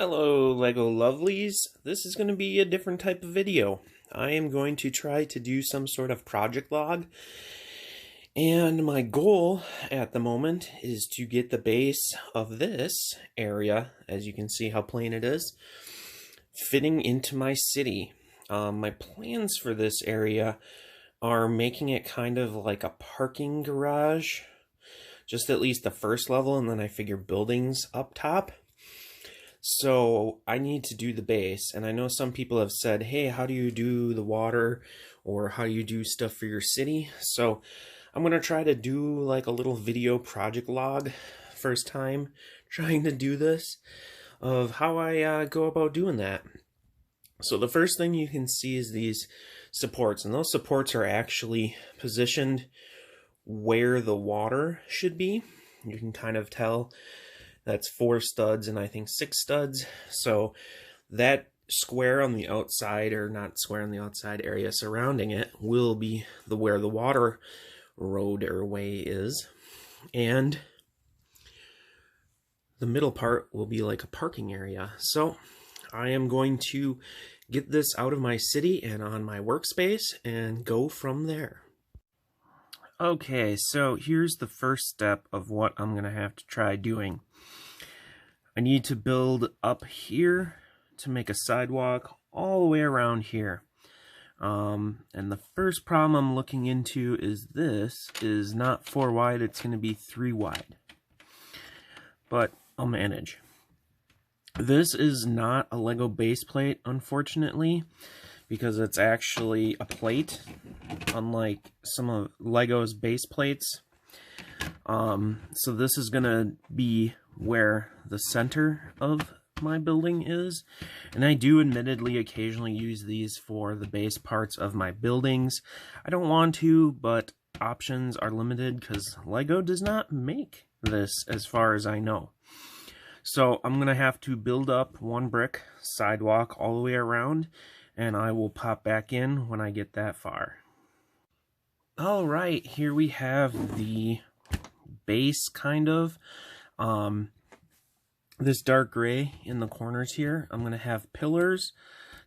Hello Lego lovelies, this is going to be a different type of video. I am going to try to do some sort of project log, and my goal at the moment is to get the base of this area, as you can see how plain it is, fitting into my city. My plans for this area are making it kind of like a parking garage, just at least the first level, and then I figure buildings up top. So I need to do the base, and I know some people have said, hey, how do you do the water, or how do you do stuff for your city? So I'm going to try to do like a little video project log, first time trying to do this, of how I go about doing that. So the first thing you can see is these supports, and those supports are actually positioned where the water should be. You can kind of tell that's 4 studs and I think 6 studs. So that square on the outside, or not square on the outside, area surrounding it will be where the water road or way is. And the middle part will be like a parking area. So I am going to get this out of my city and on my workspace and go from there. Okay, so here's the first step of what I'm going to have to try doing. I need to build up here to make a sidewalk all the way around here. And the first problem I'm looking into is this is not 4 wide, it's going to be 3 wide. But I'll manage. This is not a Lego base plate, unfortunately, because it's actually a plate, unlike some of Lego's base plates. So this is going to be where the center of my building is, and I do admittedly occasionally use these for the base parts of my buildings. I don't want to, but options are limited because Lego does not make this as far as I know. So I'm gonna have to build up 1 brick sidewalk all the way around, and I will pop back in when I get that far. Alright, here we have the base, kind of. This dark gray in the corners here, I'm going to have pillars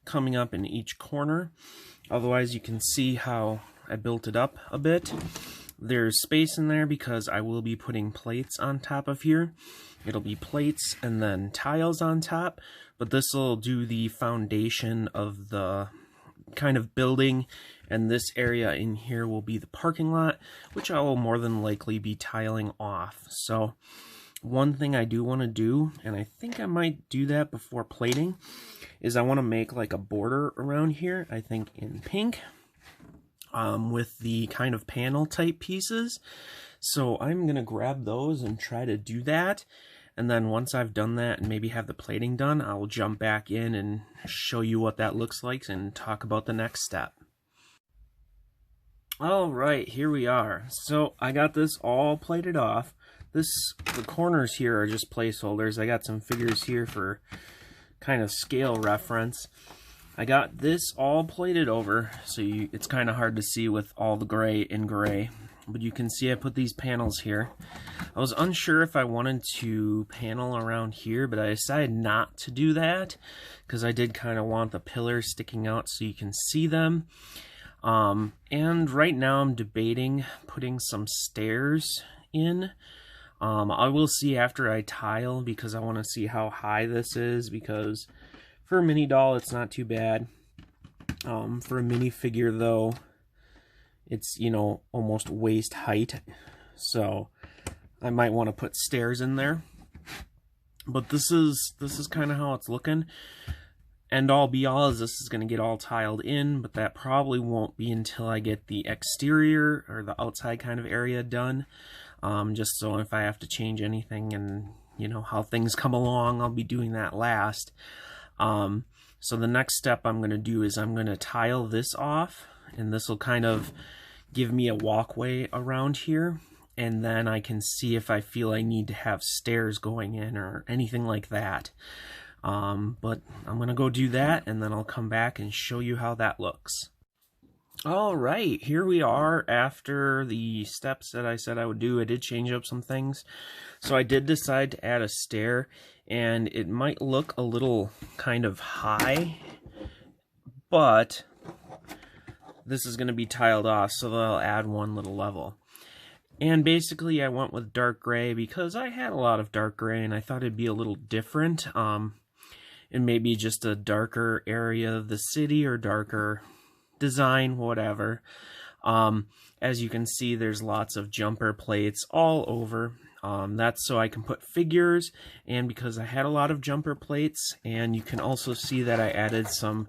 coming up in each corner. Otherwise, you can see how I built it up a bit. There's space in there because I will be putting plates on top of here. It'll be plates and then tiles on top, but this will do the foundation of the kind of building, and this area in here will be the parking lot, which I will more than likely be tiling off. So one thing I do want to do, and I think I might do that before plating, is I want to make like a border around here, I think in pink, with the kind of panel type pieces. So I'm going to grab those and try to do that. And then once I've done that and maybe have the plating done, I'll jump back in and show you what that looks like and talk about the next step. Alright, here we are. So I got this all plated off. The corners here are just placeholders. I got some figures here for kind of scale reference. I got this all plated over, so it's kind of hard to see with all the gray in gray. But you can see I put these panels here. I was unsure if I wanted to panel around here, but I decided not to do that because I did kind of want the pillars sticking out so you can see them. And right now I'm debating putting some stairs in. I will see after I tile, because I want to see how high this is, because for a mini doll it's not too bad. For a mini figure though, it's, you know, almost waist height, so I might want to put stairs in there. But this is kind of how it's looking. End all be all is this is going to get all tiled in, but that probably won't be until I get the exterior or the outside kind of area done. Just so if I have to change anything and, you know, how things come along, I'll be doing that last. So the next step I'm going to do is I'm going to tile this off, and this will kind of give me a walkway around here, and then I can see if I feel I need to have stairs going in or anything like that. But I'm going to go do that, and then I'll come back and show you how that looks. All right, here we are after the steps that I said I would do. I did change up some things. So I did decide to add a stair, and it might look a little kind of high, but this is going to be tiled off, so they'll add one little level. And basically I went with dark gray because I had a lot of dark gray and I thought it'd be a little different. And maybe just a darker area of the city or darker design, whatever. As you can see, there's lots of jumper plates all over. That's so I can put figures, and because I had a lot of jumper plates, and you can also see that I added some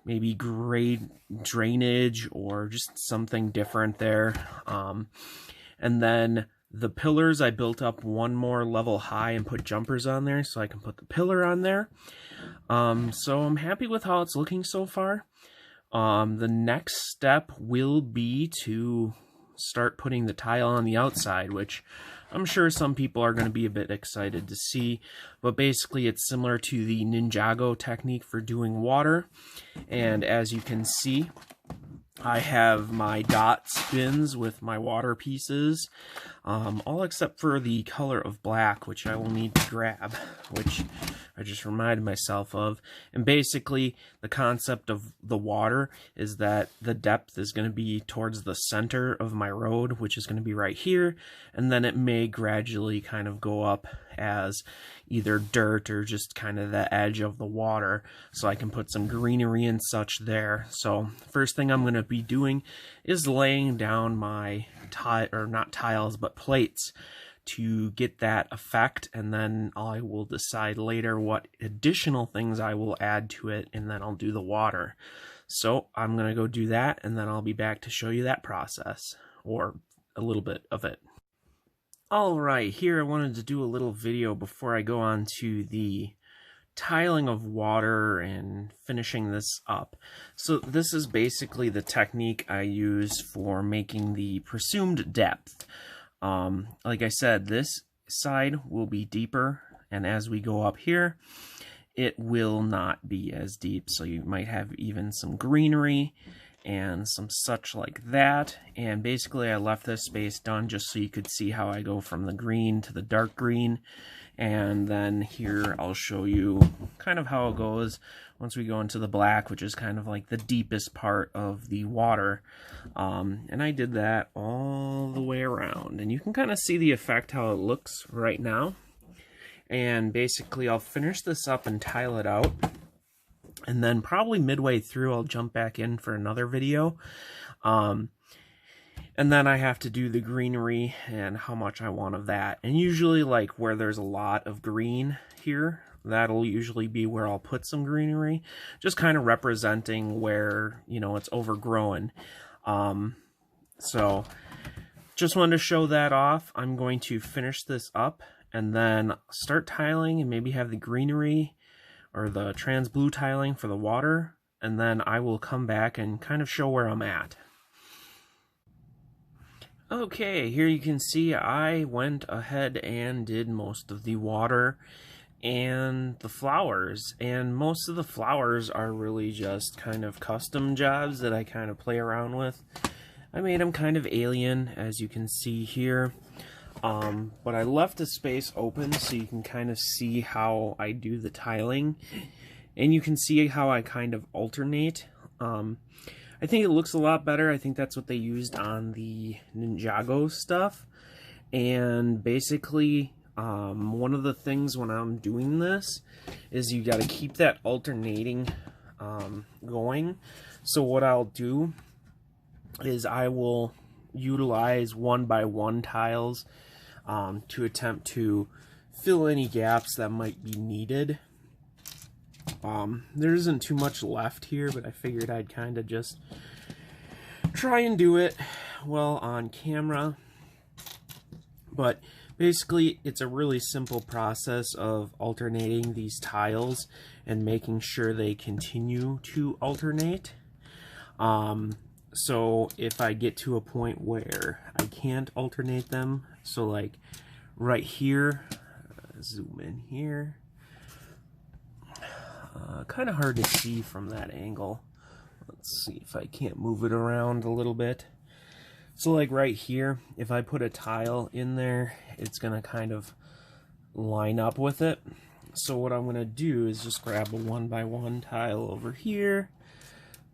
maybe gray drainage or just something different there. And then the pillars, I built up one more level high and put jumpers on there so I can put the pillar on there. So I'm happy with how it's looking so far. The next step will be to start putting the tile on the outside, which I'm sure some people are going to be a bit excited to see. But basically it's similar to the Ninjago technique for doing water. And as you can see, I have my dot spins with my water pieces, all except for the color of black, which I will need to grab, which I just reminded myself of. And basically, the concept of the water is that the depth is going to be towards the center of my road, which is going to be right here, and then it may gradually kind of go up as either dirt or just kind of the edge of the water, so I can put some greenery and such there. So first thing I'm going to be doing is laying down my not tiles but plates to get that effect, and then I will decide later what additional things I will add to it, and then I'll do the water. So I'm going to go do that, and then I'll be back to show you that process, or a little bit of it. Alright, here I wanted to do a little video before I go on to the tiling of water and finishing this up. So this is basically the technique I use for making the presumed depth. Like I said, this side will be deeper, and as we go up here, it will not be as deep, so you might have even some greenery and some such like that. And basically I left this space done just so you could see how I go from the green to the dark green. And then here I'll show you kind of how it goes once we go into the black, which is kind of like the deepest part of the water. And I did that all the way around, and you can kind of see the effect how it looks right now. And basically I'll finish this up and tile it out, and then probably midway through I'll jump back in for another video. And then I have to do the greenery and how much I want of that. And usually, like, where there's a lot of green here, that'll usually be where I'll put some greenery, just kind of representing where, you know, it's overgrown. So just wanted to show that off. I'm going to finish this up and then start tiling and maybe have the greenery or the trans blue tiling for the water, and then I will come back and kind of show where I'm at. Okay, here you can see I went ahead and did most of the water and the flowers, and most of the flowers are really just kind of custom jobs that I kind of play around with. I made them kind of alien, as you can see here. But I left the space open so you can kind of see how I do the tiling, and you can see how I kind of alternate. I think it looks a lot better. I think that's what they used on the Ninjago stuff. And basically, one of the things when I'm doing this is you got to keep that alternating going. So what I'll do is I will utilize 1x1 tiles to attempt to fill any gaps that might be needed. There isn't too much left here, but I figured I'd kind of just try and do it well on camera. But basically, it's a really simple process of alternating these tiles and making sure they continue to alternate. So if I get to a point where I can't alternate them, so like right here, zoom in here, kind of hard to see from that angle. Let's see if I can't move it around a little bit. So like right here, if I put a tile in there, it's going to kind of line up with it. So what I'm going to do is just grab a 1x1 tile over here,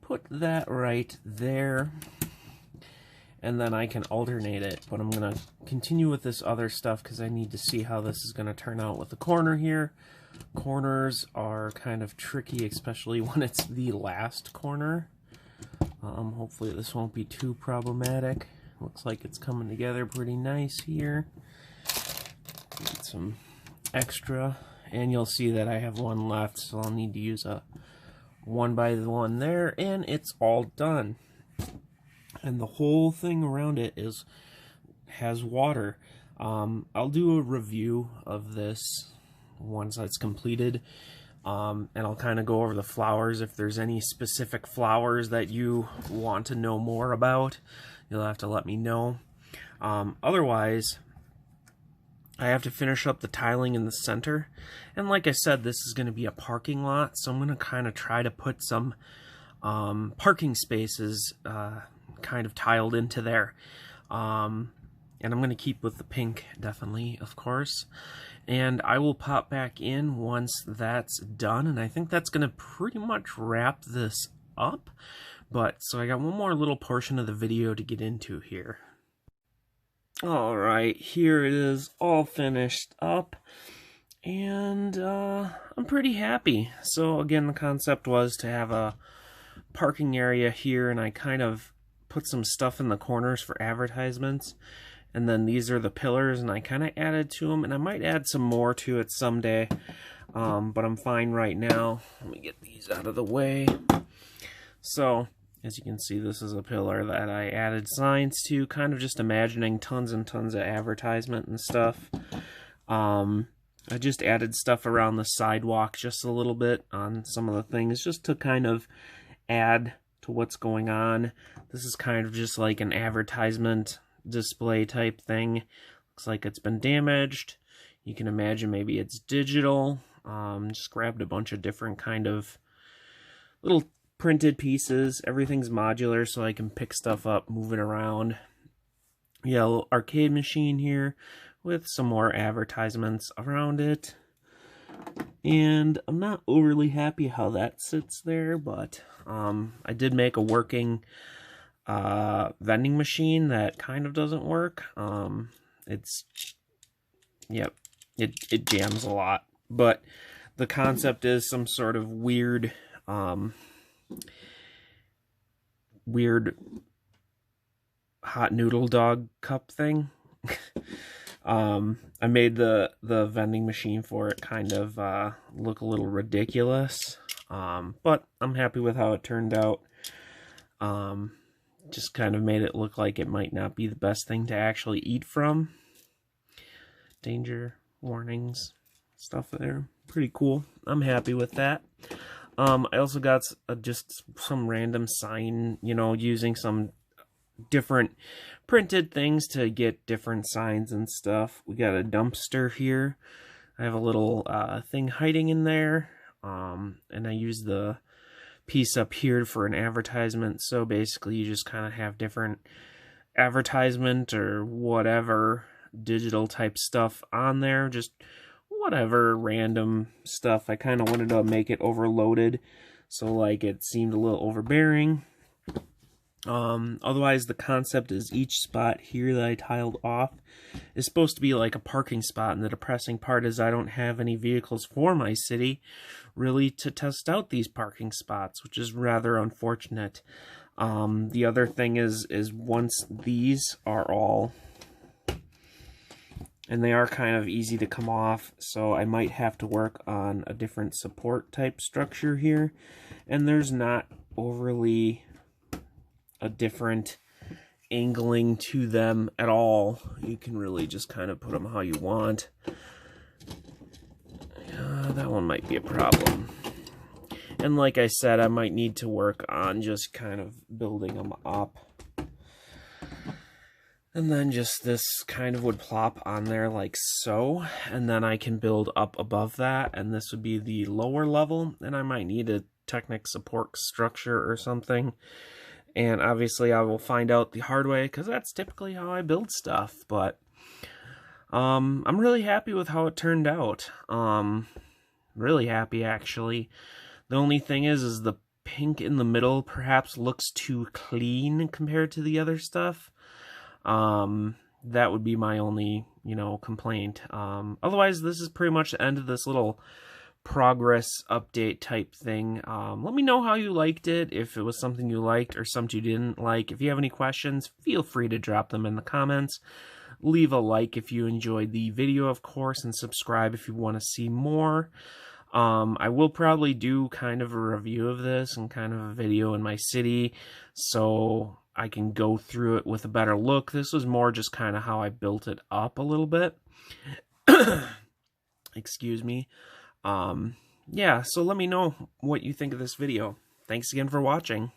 put that right there, and then I can alternate it. But I'm going to continue with this other stuff because I need to see how this is going to turn out with the corner here. Corners are kind of tricky, especially when it's the last corner. Hopefully this won't be too problematic. Looks like it's coming together pretty nice here. Get some extra, and you'll see that I have one left, so I'll need to use a 1x1 there, and it's all done. And the whole thing around it has water. I'll do a review of this once that's completed. And I'll kind of go over the flowers. If there's any specific flowers that you want to know more about, you'll have to let me know. Otherwise, I have to finish up the tiling in the center. And like I said, this is going to be a parking lot, so I'm going to kind of try to put some parking spaces kind of tiled into there. And I'm going to keep with the pink, definitely, of course. And I will pop back in once that's done. And I think that's going to pretty much wrap this up. So I got one more little portion of the video to get into here. Alright, here it is, all finished up. And I'm pretty happy. So again, the concept was to have a parking area here. And I kind of put some stuff in the corners for advertisements. And then these are the pillars, and I kind of added to them, and I might add some more to it someday, but I'm fine right now. Let me get these out of the way. So, as you can see, this is a pillar that I added signs to, kind of just imagining tons and tons of advertisement and stuff. I just added stuff around the sidewalk just a little bit on some of the things, just to kind of add to what's going on. This is kind of just like an advertisement display type thing. Looks like it's been damaged. You can imagine maybe it's digital. Just grabbed a bunch of different kind of little printed pieces. Everything's modular, so I can pick stuff up, move it around. Yeah, a little arcade machine here with some more advertisements around it. And I'm not overly happy how that sits there, but I did make a working vending machine that kind of doesn't work. It jams a lot, but the concept is some sort of weird hot noodle dog cup thing. I made the vending machine for it kind of look a little ridiculous, but I'm happy with how it turned out. Just kind of made it look like it might not be the best thing to actually eat from. Danger warnings, stuff there. Pretty cool. I'm happy with that. I also got just some random sign, using some different printed things to get different signs and stuff. We got a dumpster here. I have a little thing hiding in there. And I use the piece up here for an advertisement. So basically you just kind of have different advertisement or whatever digital type stuff on there, just whatever random stuff. I kind of wanted to make it overloaded, so like it seemed a little overbearing. Otherwise the concept is each spot here that I tiled off is supposed to be like a parking spot, and the depressing part is I don't have any vehicles for my city really to test out these parking spots, which is rather unfortunate. The other thing is once these are all, and they are kind of easy to come off, so I might have to work on a different support type structure here, and there's not overly a different angling to them at all. You can really just kind of put them how you want. That one might be a problem. And like I said, I might need to work on just kind of building them up. And then just this kind of would plop on there like so. And then I can build up above that. And this would be the lower level. And I might need to Technic support structure or something. And obviously I will find out the hard way, because that's typically how I build stuff. But I'm really happy with how it turned out. Really happy, actually. The only thing is the pink in the middle perhaps looks too clean compared to the other stuff. That would be my only, complaint. Otherwise, this is pretty much the end of this little progress update type thing. Let me know how you liked it, if it was something you liked or something you didn't like. If you have any questions, feel free to drop them in the comments. Leave a like if you enjoyed the video, of course, and subscribe if you want to see more. I will probably do kind of a review of this and kind of a video in my city, so I can go through it with a better look. This was more just kind of how I built it up a little bit. Excuse me. Yeah, so let me know what you think of this video. Thanks again for watching.